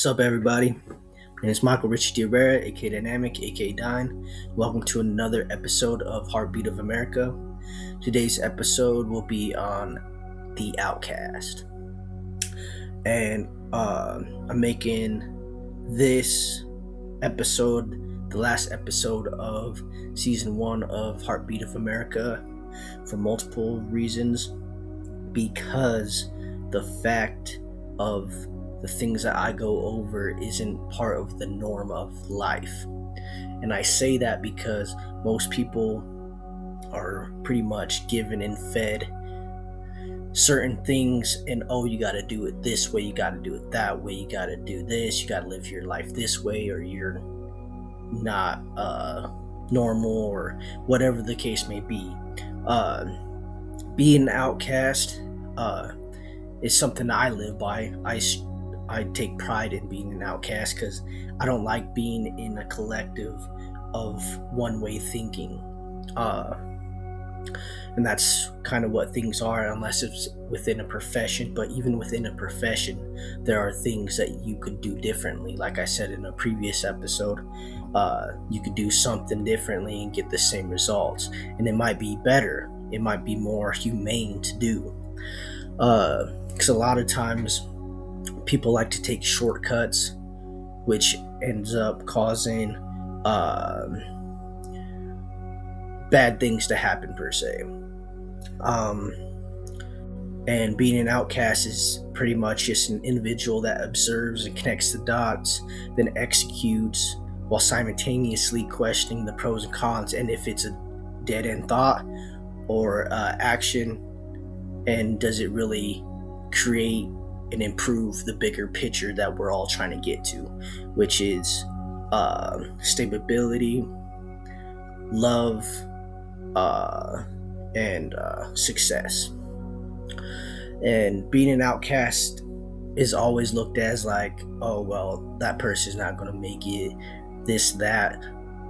What's up, everybody? My name is Michael Richie Rivera, aka Dynamic, aka Dine. Welcome to another episode of Heartbeat of America. Today's episode will be on the Outcast, and I'm making this episode the last episode of season 1 of Heartbeat of America for multiple reasons, because the fact of the things that I go over isn't part of the norm of life. And I say that because most people are pretty much given and fed certain things, and you got to do it this way, you got to do it that way, you got to do this, you got to live your life this way, or you're not normal, or whatever the case may be. Being an outcast is something I live by. I take pride in being an outcast because I don't like being in a collective of one-way thinking. And that's kind of what things are, unless it's within a profession. But even within a profession, there are things that you could do differently. Like I said in a previous episode, you could do something differently and get the same results. And it might be better. It might be more humane to do. Because a lot of times people like to take shortcuts, which ends up causing bad things to happen, per se. And being an outcast is pretty much just an individual that observes and connects the dots, then executes while simultaneously questioning the pros and cons, and if it's a dead-end thought or action, and does it really create and improve the bigger picture that we're all trying to get to, which is stability, love, and success. And being an outcast is always looked as like, oh well, that person's not going to make it, this, that.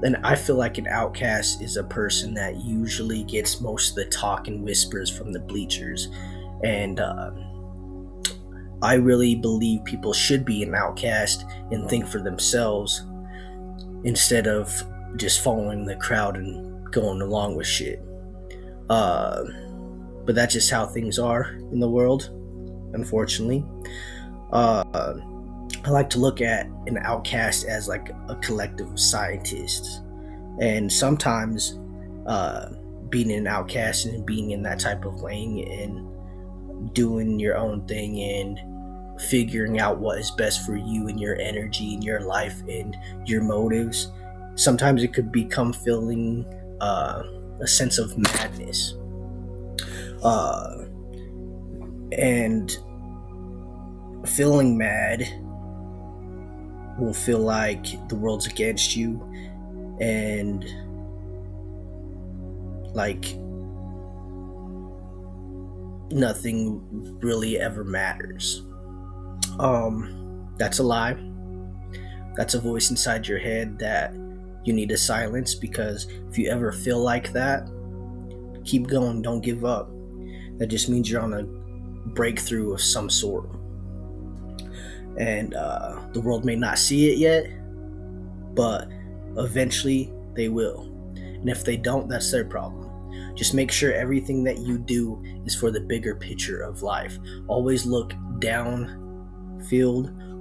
And I feel like an outcast is a person that usually gets most of the talk and whispers from the bleachers. And I really believe people should be an outcast and think for themselves instead of just following the crowd and going along with shit. But that's just how things are in the world, unfortunately. I like to look at an outcast as like a collective of scientists. And sometimes being an outcast and being in that type of lane and doing your own thing and figuring out what is best for you and your energy and your life and your motives, sometimes it could become feeling a sense of madness. And feeling mad will feel like the world's against you, and like nothing really ever matters. That's a lie. That's a voice inside your head that you need to silence, because if you ever feel like that, keep going, don't give up. That just means you're on a breakthrough of some sort. And the world may not see it yet, but eventually they will. And if they don't, that's their problem. Just make sure everything that you do is for the bigger picture of life. Always look downfield,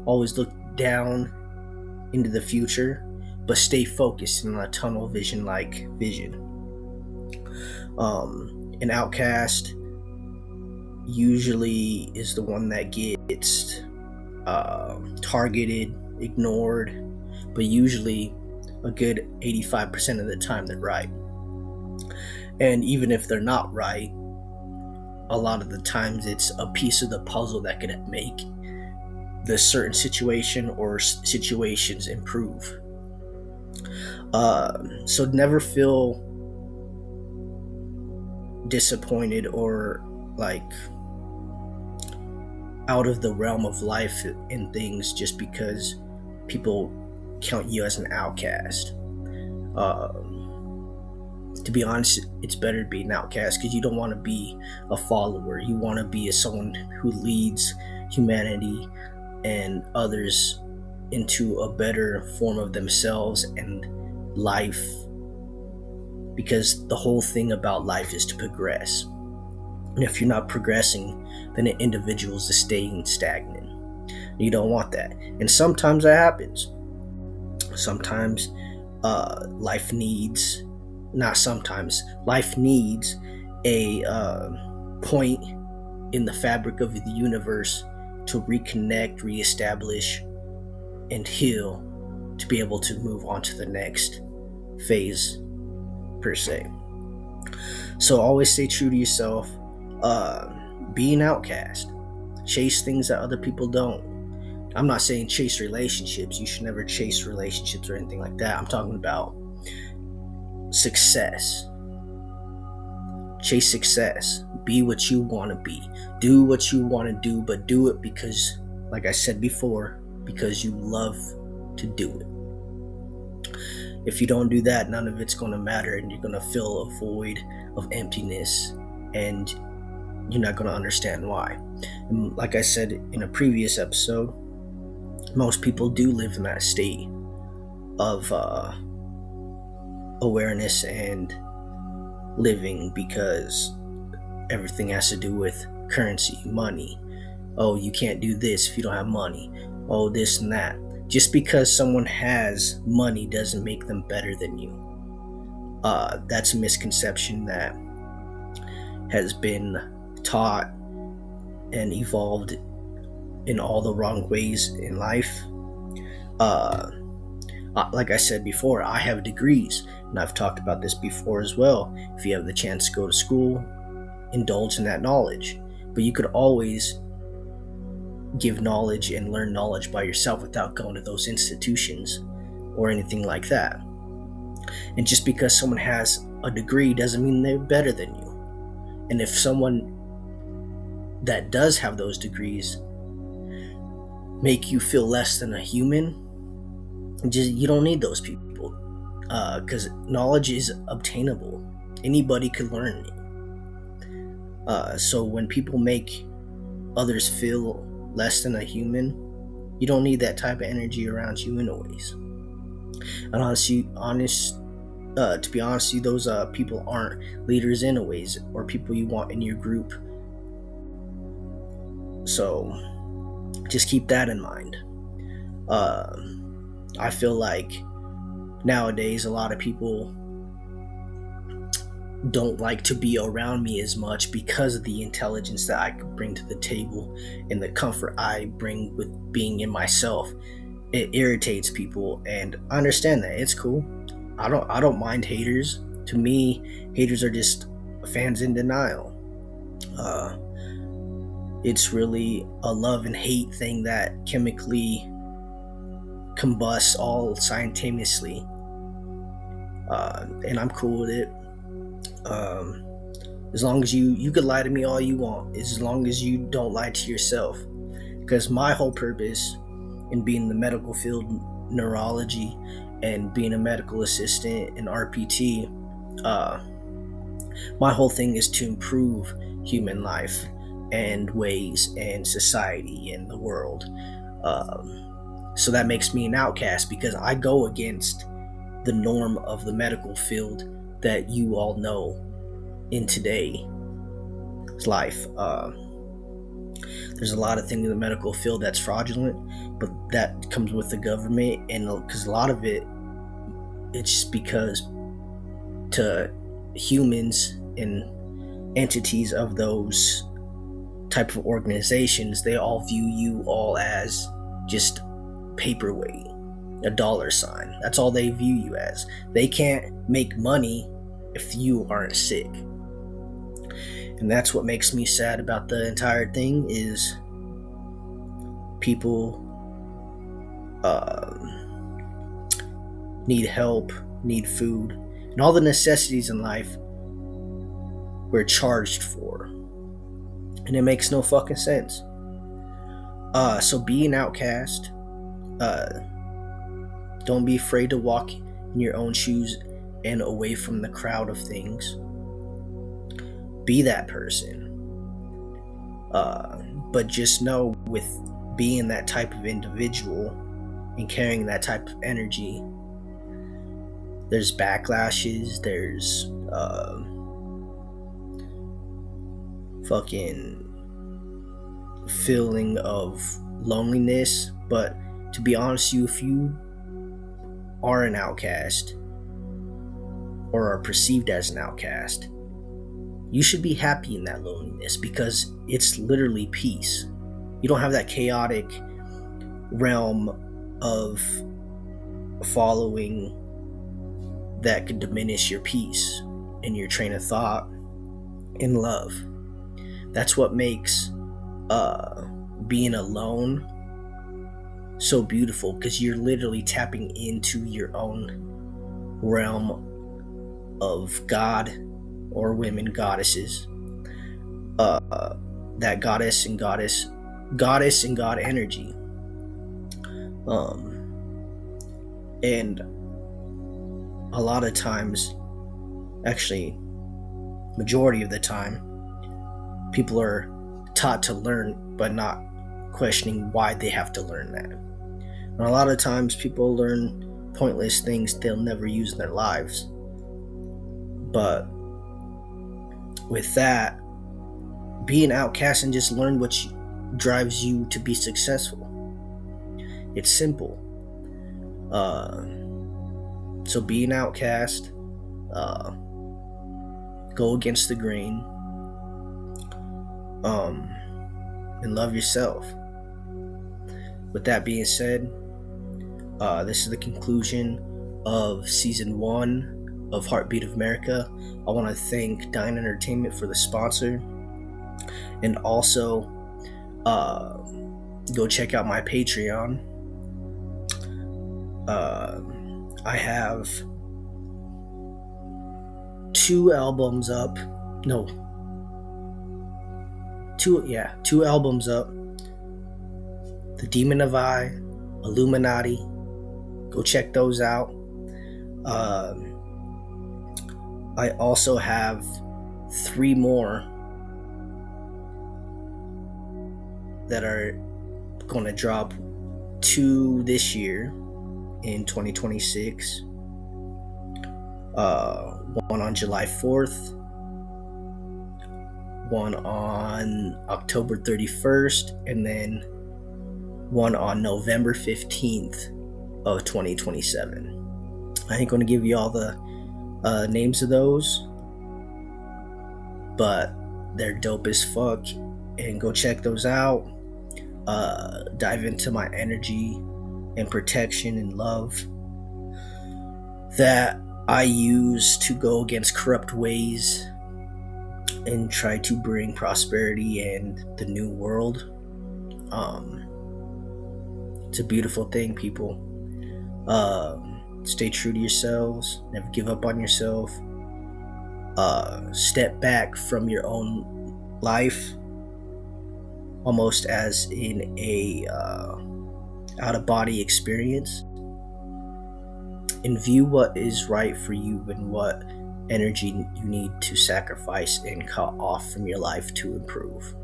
always look down into the future, but stay focused in a tunnel vision like vision. An outcast usually is the one that gets targeted, ignored, but usually a good 85% of the time they're right. And even if they're not right, a lot of the times it's a piece of the puzzle that could make the certain situation or situations improve. So never feel disappointed or like out of the realm of life and things just because people count you as an outcast. To be honest, it's better to be an outcast because you don't want to be a follower. You want to be someone who leads humanity and others into a better form of themselves and life, because the whole thing about life is to progress. And if you're not progressing, then an individual is staying stagnant. You don't want that. And sometimes that happens. Sometimes life needs, not sometimes, life needs a point in the fabric of the universe to reconnect, reestablish, and heal, to be able to move on to the next phase, per se. So always stay true to yourself. Be an outcast. Chase things that other people don't. I'm not saying chase relationships. You should never chase relationships or anything like that. I'm talking about success. Chase success. Be what you want to be. Do what you want to do, but do it because, like I said before, because you love to do it. If you don't do that, none of it's going to matter, and you're going to feel a void of emptiness, and you're not going to understand why. And like I said in a previous episode, most people do live in that state of awareness and living because everything has to do with currency, money. Oh, you can't do this if you don't have money. Oh, this and that. Just because someone has money doesn't make them better than you. That's a misconception that has been taught and evolved in all the wrong ways in life. Like I said before, I have degrees, and I've talked about this before as well. If you have the chance to go to school, indulge in that knowledge. But you could always give knowledge and learn knowledge by yourself without going to those institutions or anything like that. And just because someone has a degree doesn't mean they're better than you. And if someone that does have those degrees make you feel less than a human, you don't need those people, because knowledge is obtainable. Anybody could learn it. So when people make others feel less than a human, you don't need that type of energy around you anyways. And to be honest with you, those people aren't leaders anyways, or people you want in your group. So just keep that in mind. I feel like nowadays a lot of people don't like to be around me as much because of the intelligence that I could bring to the table and the comfort I bring with being in myself. It irritates people, and I understand that. It's cool. I don't mind haters. To me, haters are just fans in denial. It's really a love and hate thing that chemically combusts all simultaneously, and I'm cool with it. As long as you could lie to me all you want, as long as you don't lie to yourself. Because my whole purpose in being in the medical field, neurology, and being a medical assistant in RPT, my whole thing is to improve human life and ways and society and the world. So that makes me an outcast, because I go against the norm of the medical field that you all know in today's life. There's a lot of things in the medical field that's fraudulent, but that comes with the government, and because a lot of it's just because to humans and entities of those type of organizations, they all view you all as just paperweight, a dollar sign. That's all they view you as. They can't make money if you aren't sick. And that's what makes me sad about the entire thing, is people need help, need food, and all the necessities in life we're charged for. And it makes no fucking sense. So be an outcast. Don't be afraid to walk in your own shoes and away from the crowd of things. Be that person. But just know, with being that type of individual, and carrying that type of energy, there's backlashes, there's fucking feeling of loneliness. But to be honest, if you are an outcast or are perceived as an outcast, you should be happy in that loneliness, because it's literally peace. You don't have that chaotic realm of following that could diminish your peace and your train of thought in love. That's what makes being alone so beautiful, because you're literally tapping into your own realm of God or women, goddesses, that goddess and god energy. And a lot of times, actually majority of the time, people are taught to learn but not questioning why they have to learn that. And a lot of times people learn pointless things they'll never use in their lives. But with that, be an outcast and just learn what drives you to be successful. It's simple. So be an outcast. Go against the grain. And love yourself. With that being said, this is the conclusion of season 1 of Heartbeat of America. I want to thank Dine Entertainment for the sponsor, and also go check out my Patreon. I have 2 albums up. No. 2 albums up. The Demon of I, Illuminati. Go check those out. I also have 3 more that are going to drop, 2 this year in 2026. One on July 4th, one on October 31st, and then one on November 15th of 2027. I ain't going to give you all the names of those, but they're dope as fuck, and go check those out. Dive into my energy and protection and love that I use to go against corrupt ways and try to bring prosperity and the new world. It's a beautiful thing, people. Stay true to yourselves. Never give up on yourself. Step back from your own life, almost as in a out-of-body experience, and view what is right for you and what energy you need to sacrifice and cut off from your life to improve.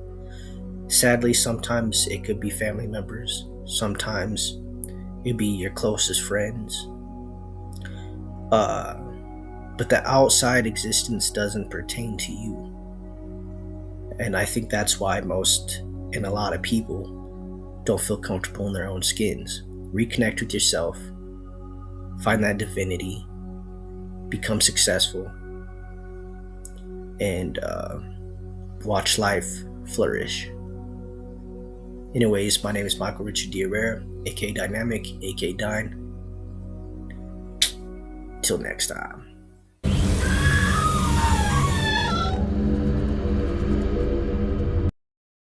Sadly, sometimes it could be family members. Sometimes it'd be your closest friends. But the outside existence doesn't pertain to you. And I think that's why most and a lot of people don't feel comfortable in their own skins. Reconnect with yourself. Find that divinity. Become successful. And watch life flourish. Anyways, my name is Michael Richard Diarrera, aka Dynamic, aka Dine. Till next time.